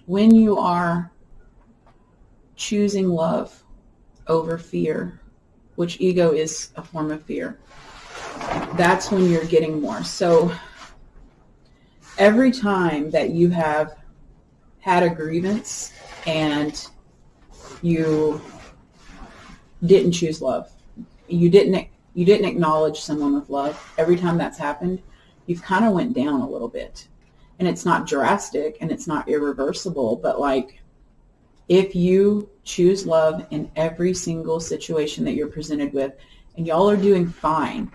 when you are choosing love over fear, which ego is a form of fear, that's when you're getting more. So every time that you have had a grievance and you didn't choose love, you didn't acknowledge someone with love, every time that's happened, you've kind of went down a little bit. And it's not drastic and it's not irreversible, but like if you choose love in every single situation that you're presented with, and y'all are doing fine,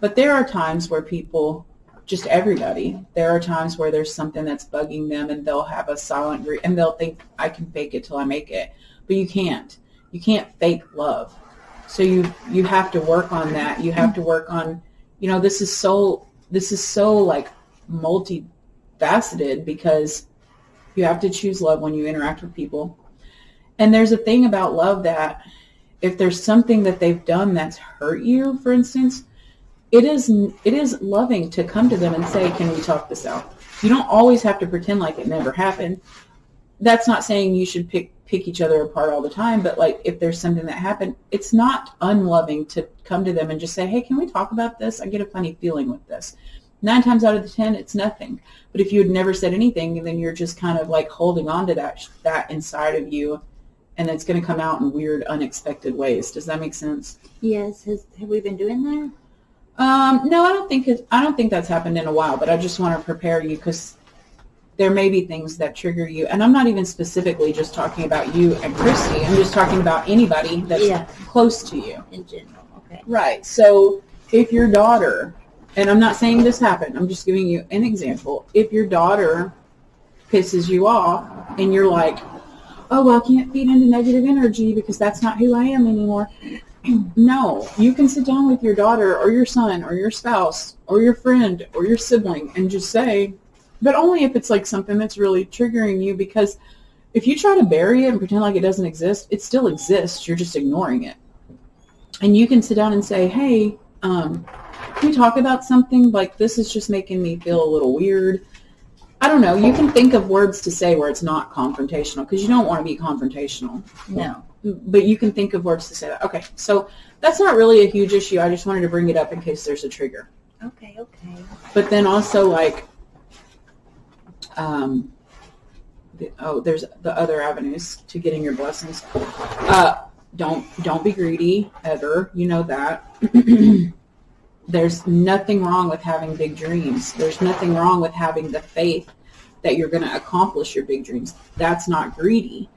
but there are times where people, just everybody, there are times where there's something that's bugging them and they'll have a silent grief and they'll think, I can fake it till I make it. But you can't. You can't fake love. So you have to work on that. You have to work on, this is so like multifaceted, because you have to choose love when you interact with people. And there's a thing about love that if there's something that they've done that's hurt you, for instance, it is loving to come to them and say, can we talk this out? You don't always have to pretend like it never happened. That's not saying you should pick each other apart all the time, but like if there's something that happened, it's not unloving to come to them and just say, hey, can we talk about this? I get a funny feeling with this. 9 times out of the 10, it's nothing. But if you had never said anything, then you're just kind of like holding on to that inside of you, and it's going to come out in weird, unexpected ways. Does that make sense? Yes. Have we been doing that? No, I don't think that's happened in a while, but I just want to prepare you because there may be things that trigger you. And I'm not even specifically just talking about you and Christy. I'm just talking about anybody that's close to you. In general, okay. Right. So if your daughter, and I'm not saying this happened, I'm just giving you an example. If your daughter pisses you off and you're like, oh, well, I can't feed into negative energy because that's not who I am anymore. No, you can sit down with your daughter or your son or your spouse or your friend or your sibling and just say, but only if it's like something that's really triggering you, because if you try to bury it and pretend like it doesn't exist, it still exists. You're just ignoring it. And you can sit down and say, hey, can we talk about something? Like, this is just making me feel a little weird. I don't know. You can think of words to say where it's not confrontational, because you don't want to be confrontational. No. But you can think of words to say that. Okay, so that's not really a huge issue. I just wanted to bring it up in case there's a trigger. Okay. But then also, like, there's the other avenues to getting your blessings. Don't be greedy ever. You know that. There's nothing wrong with having big dreams. There's nothing wrong with having the faith that you're going to accomplish your big dreams. That's not greedy.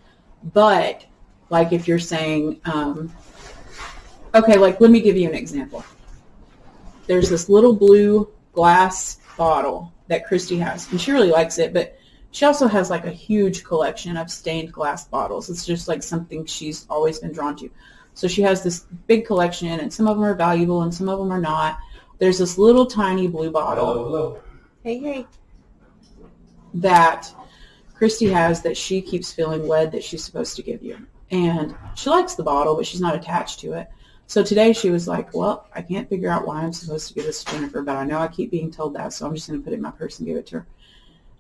But like if you're saying, okay, like let me give you an example. There's this little blue glass bottle that Christy has, and she really likes it, but she also has like a huge collection of stained glass bottles. It's just like something she's always been drawn to. So she has this big collection, and some of them are valuable and some of them are not. There's this little tiny blue bottle. Hello. Hey. That Christy has that she keeps feeling led that she's supposed to give you. And she likes the bottle, but she's not attached to it. So today she was like, well, I can't figure out why I'm supposed to give this to Jennifer, but I know I keep being told that, so I'm just going to put it in my purse and give it to her.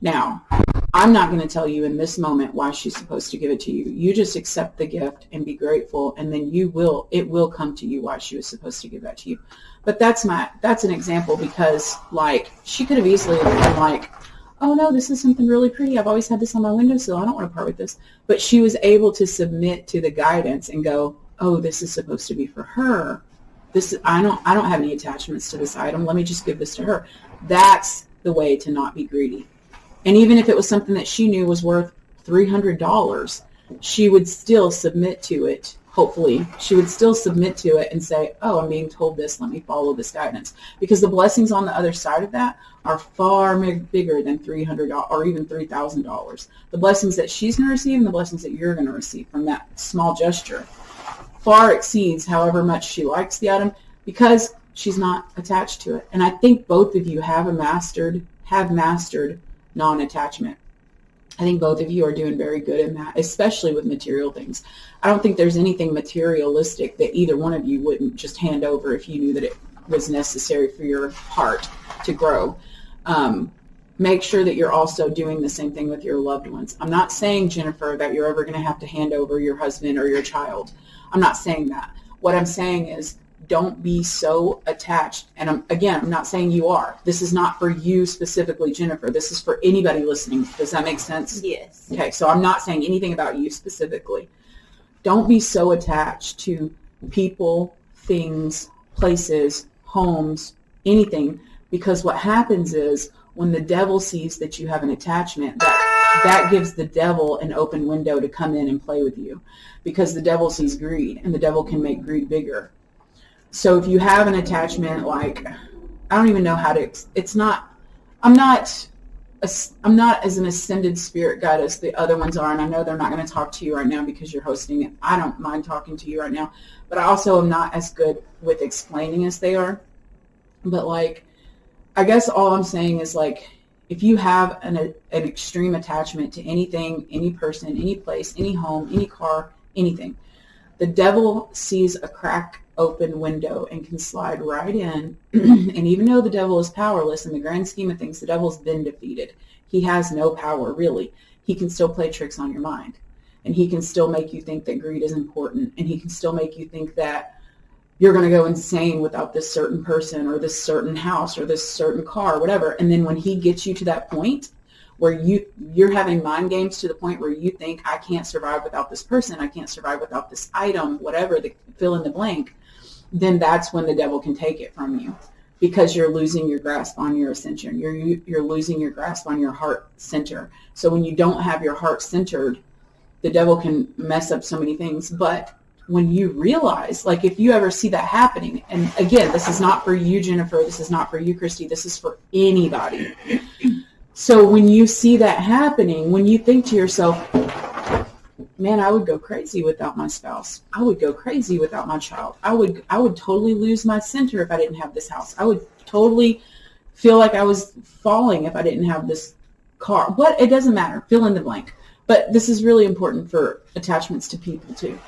Now, I'm not going to tell you in this moment why she's supposed to give it to you. You just accept the gift and be grateful, and then it will come to you why she was supposed to give that to you. But that's an example, because like she could have easily been like, oh no, this is something really pretty. I've always had this on my windowsill. I don't want to part with this. But she was able to submit to the guidance and go, oh, this is supposed to be for her. I don't have any attachments to this item. Let me just give this to her. That's the way to not be greedy. And even if it was something that she knew was worth $300, she would still submit to it. Hopefully, she would still submit to it and say, oh, I'm being told this. Let me follow this guidance. Because the blessings on the other side of that are far bigger than $300 or even $3,000. The blessings that she's going to receive and the blessings that you're going to receive from that small gesture far exceeds however much she likes the item, because she's not attached to it. And I think both of you have mastered non-attachment. I think both of you are doing very good in that, especially with material things. I don't think there's anything materialistic that either one of you wouldn't just hand over if you knew that it was necessary for your heart to grow. make sure that you're also doing the same thing with your loved ones. I'm not saying, Jennifer, that you're ever going to have to hand over your husband or your child. I'm not saying that. What I'm saying is don't be so attached. And I'm not saying you are. This is not for you specifically, Jennifer. This is for anybody listening. Does that make sense? Yes. Okay, so I'm not saying anything about you specifically. Don't be so attached to people, things, places, homes, anything, because what happens is when the devil sees that you have an attachment, that gives the devil an open window to come in and play with you, because the devil sees greed, and the devil can make greed bigger. So if you have an attachment, like, I don't even know how to, I'm not as an ascended spirit guide as the other ones are, and I know they're not going to talk to you right now because you're hosting it. I don't mind talking to you right now, but I also am not as good with explaining as they are. But like, I guess all I'm saying is, like, if you have an extreme attachment to anything, any person, any place, any home, any car, anything, the devil sees a crack open window and can slide right in. And even though the devil is powerless in the grand scheme of things, the devil's been defeated. He has no power, really. He can still play tricks on your mind. And he can still make you think that greed is important. And he can still make you think that you're going to go insane without this certain person or this certain house or this certain car, whatever. And then when he gets you to that point where you're having mind games to the point where you think, I can't survive without this person, I can't survive without this item, whatever, the fill in the blank, then that's when the devil can take it from you, because you're losing your grasp on your ascension. You're losing your grasp on your heart center. So when you don't have your heart centered, the devil can mess up so many things. But when you realize, like, if you ever see that happening, and again, this is not for you, Jennifer, this is not for you, Christy, this is for anybody. So when you see that happening, when you think to yourself, man, I would go crazy without my spouse. I would go crazy without my child. I would totally lose my center if I didn't have this house. I would totally feel like I was falling if I didn't have this car. But it doesn't matter. Fill in the blank. But this is really important for attachments to people too.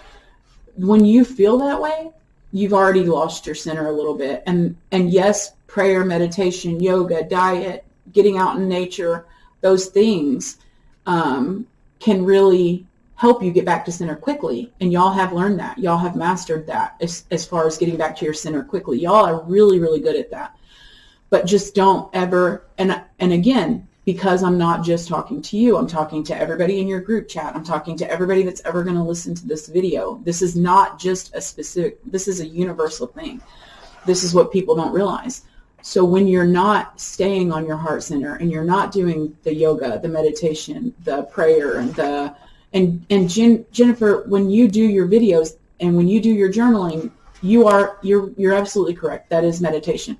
When you feel that way, you've already lost your center a little bit. And yes, prayer, meditation, yoga, diet, getting out in nature, those things can really help you get back to center quickly. And y'all have learned that. Y'all have mastered that as far as getting back to your center quickly. Y'all are really, really good at that. But just don't ever, and again, because I'm not just talking to you, I'm talking to everybody in your group chat. I'm talking to everybody that's ever going to listen to this video. This is not just a specific, this is a universal thing. This is what people don't realize. So when you're not staying on your heart center and you're not doing the yoga, the meditation, the prayer, and Jennifer, when you do your videos and when you do your journaling, you're absolutely correct. That is meditation.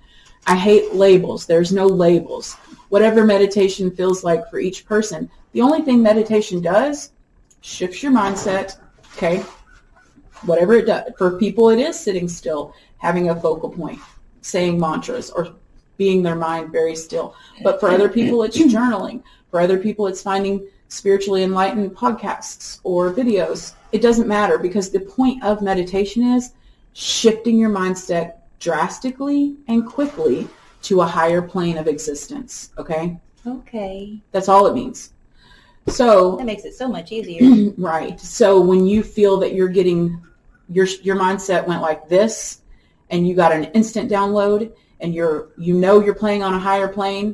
I hate labels. There's no labels. Whatever meditation feels like for each person. The only thing meditation does, shifts your mindset, okay? Whatever it does. For people, it is sitting still, having a focal point, saying mantras, or being their mind very still. But for other people, it's journaling. For other people, it's finding spiritually enlightened podcasts or videos. It doesn't matter, because the point of meditation is shifting your mindset drastically and quickly to a higher plane of existence. Okay? Okay. That's all it means. So that makes it so much easier. Right. So when you feel that you're getting your mindset went like this, and you got an instant download, and you're playing on a higher plane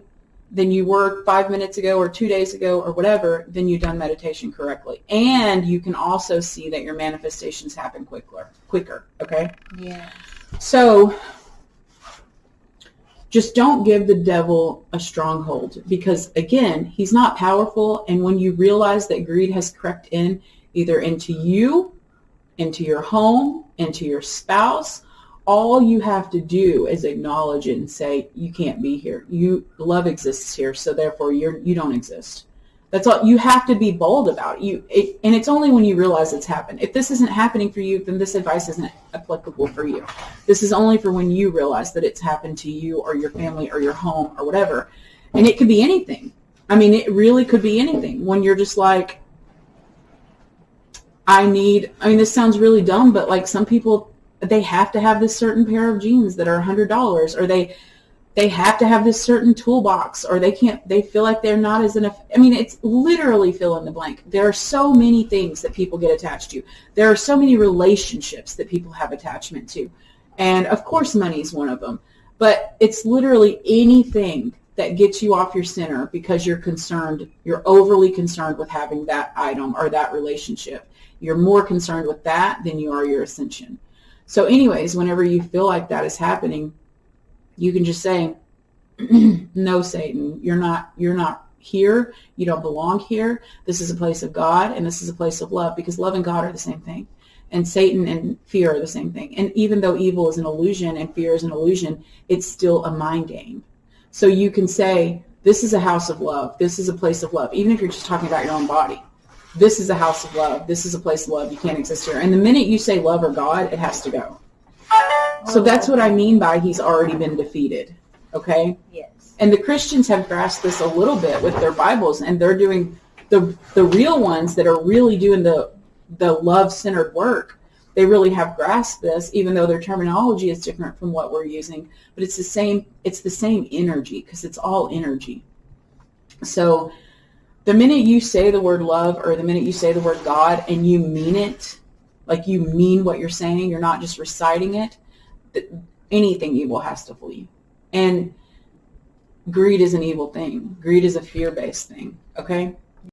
than you were 5 minutes ago or 2 days ago or whatever, then you've done meditation correctly. And you can also see that your manifestations happen quicker. Okay? Yeah. So just don't give the devil a stronghold, because again, he's not powerful. And when you realize that greed has crept in, either into you, into your home, into your spouse, all you have to do is acknowledge it and say, you can't be here. Love exists here, so therefore you don't exist. That's all. You have to be bold about it. And it's only when you realize it's happened. If this isn't happening for you, then this advice isn't applicable for you. This is only for when you realize that it's happened to you or your family or your home or whatever. And it could be anything. I mean, it really could be anything. When you're just like, this sounds really dumb, but like some people, they have to have this certain pair of jeans that are $100, or they they have to have this certain toolbox, or they feel like they're not as enough. I mean, it's literally fill in the blank. There are so many things that people get attached to. There are so many relationships that people have attachment to. And of course, money is one of them. But it's literally anything that gets you off your center because you're overly concerned with having that item or that relationship. You're more concerned with that than you are your ascension. So anyways, whenever you feel like that is happening, you can just say, no, Satan, you're not here. You don't belong here. This is a place of God, and this is a place of love, because love and God are the same thing. And Satan and fear are the same thing. And even though evil is an illusion and fear is an illusion, it's still a mind game. So you can say, this is a house of love. This is a place of love. Even if you're just talking about your own body. This is a house of love. This is a place of love. You can't exist here. And the minute you say love or God, it has to go. So that's what I mean by he's already been defeated. Okay? Yes. And the Christians have grasped this a little bit with their Bibles, and they're doing the real ones that are really doing the love-centered work. They really have grasped this, even though their terminology is different from what we're using. But it's the same energy, because it's all energy. So the minute you say the word love, or the minute you say the word God, and you mean it, like you mean what you're saying, you're not just reciting it, anything evil has to flee. And greed is an evil thing. Greed is a fear-based thing, okay?